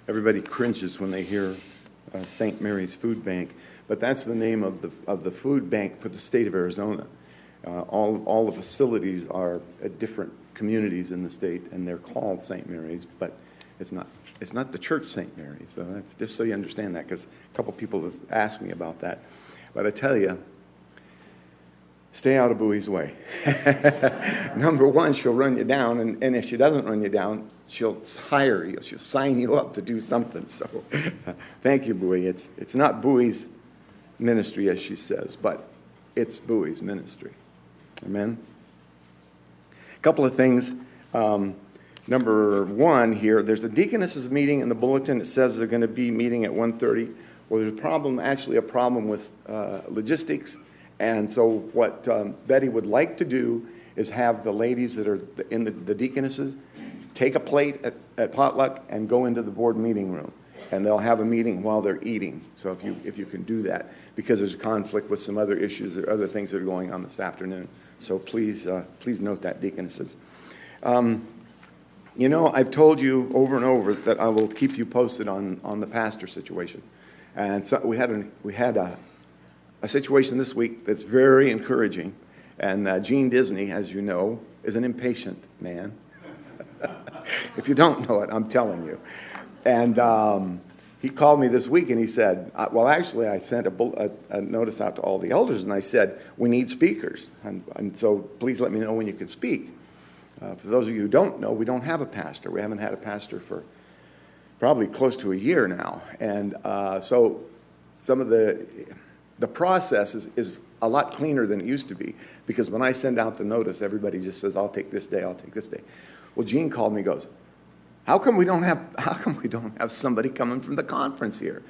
everybody cringes when they hear St. Mary's Food Bank, but that's the name of the food bank for the state of Arizona. All the facilities are at different communities in the state, and they're called St. Mary's, but it's not the church St. Mary's. So that's just so you understand that, because a couple people have asked me about that. But I tell you, stay out of Bowie's way. Number one, she'll run you down, and if she doesn't run you down, she'll hire you. She'll sign you up to do something. So thank you, Bowie. It's not Bowie's ministry, as she says, but it's Bowie's ministry. Amen? A couple of things. Number one here, there's a deaconesses meeting in the bulletin. It says they're going to be meeting at 1:30. Well, there's actually a problem with logistics. And so what Betty would like to do is have the ladies that are in the deaconesses take a plate at potluck and go into the board meeting room. And they'll have a meeting while they're eating. So if you can do that, because there's a conflict with some other issues or other things that are going on this afternoon. So please note that, deaconesses. I've told you over and over that I will keep you posted on the pastor situation. And so we had a situation this week that's very encouraging. And Gene Disney, as you know, is an impatient man. If you don't know it, I'm telling you. And he called me this week and he said, well, actually, I sent a notice out to all the elders and I said, we need speakers. And so please let me know when you can speak. For those of you who don't know, we don't have a pastor. We haven't had a pastor for probably close to a year now. And so some of the process is a lot cleaner than it used to be, because when I send out the notice, everybody just says, I'll take this day, I'll take this day. Well, Gene called me and goes, how come we don't have somebody coming from the conference here?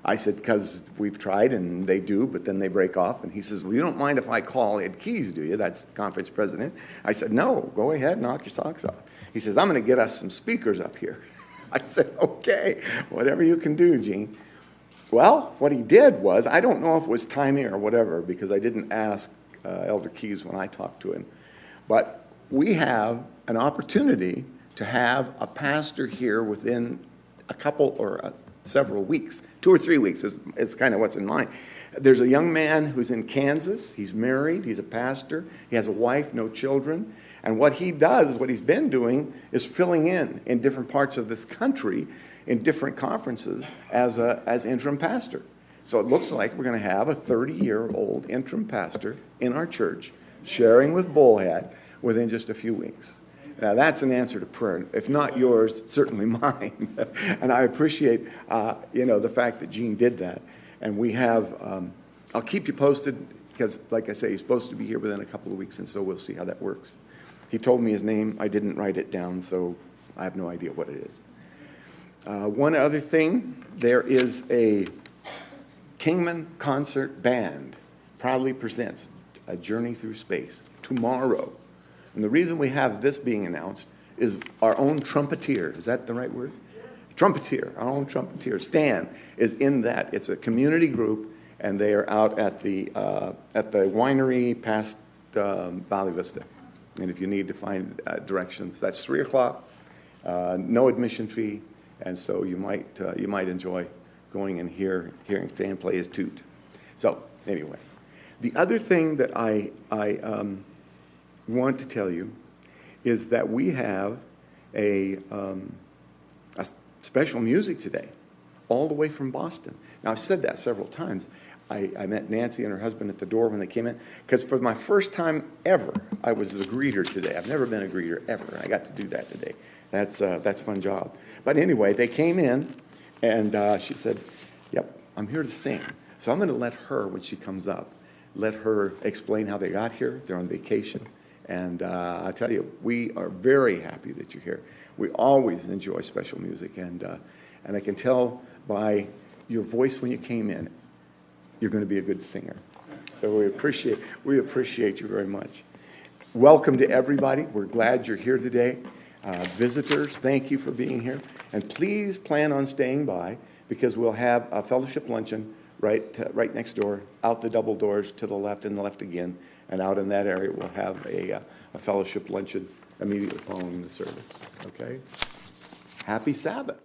I said, because we've tried and they do, but then they break off. And he says, well, you don't mind if I call Ed Keyes, do you? That's the conference president. I said, no, go ahead, knock your socks off. He says, I'm going to get us some speakers up here. I said, okay, whatever you can do, Gene. Well, what he did was, I don't know if it was timing or whatever, because I didn't ask Elder Keyes when I talked to him, but we have an opportunity to have a pastor here within a couple or several weeks. 2 or 3 weeks is kind of what's in mind. There's a young man who's in Kansas. He's married. He's a pastor. He has a wife, no children. And what he does, what he's been doing, is filling in different parts of this country in different conferences as interim pastor. So it looks like we're going to have a 30-year-old interim pastor in our church sharing with Bullhead within just a few weeks. Now, that's an answer to prayer. If not yours, certainly mine. And I appreciate, the fact that Gene did that. And we have, I'll keep you posted, because, like I say, he's supposed to be here within a couple of weeks, and so we'll see how that works. He told me his name. I didn't write it down, so I have no idea what it is. One other thing, there is a Kingman Concert Band proudly presents A Journey Through Space tomorrow. And the reason we have this being announced is our own trumpeter. Is that the right word? Trumpeter, our own trumpeter. Stan is in that. It's a community group, and they are out at the winery past Valley Vista. And if you need to find directions, that's 3 o'clock, no admission fee, and so you might enjoy going and hearing Stan play his toot. So anyway, the other thing that I want to tell you is that we have a special music today, all the way from Boston. Now, I've said that several times. I met Nancy and her husband at the door when they came in, because for my first time ever, I was the greeter today. I've never been a greeter ever. I got to do that today. That's a fun job. But anyway, they came in, and she said, yep, I'm here to sing. So I'm going to let her, when she comes up, let her explain how they got here. They're on vacation. And I tell you, we are very happy that you're here. We always enjoy special music, and I can tell by your voice when you came in, you're going to be a good singer. So we appreciate you very much. Welcome to everybody. We're glad you're here today. Visitors, thank you for being here. And please plan on staying by, because we'll have a fellowship luncheon right next door, out the double doors to the left and the left again. And out in that area, we'll have a fellowship luncheon immediately following the service. Okay? Happy Sabbath.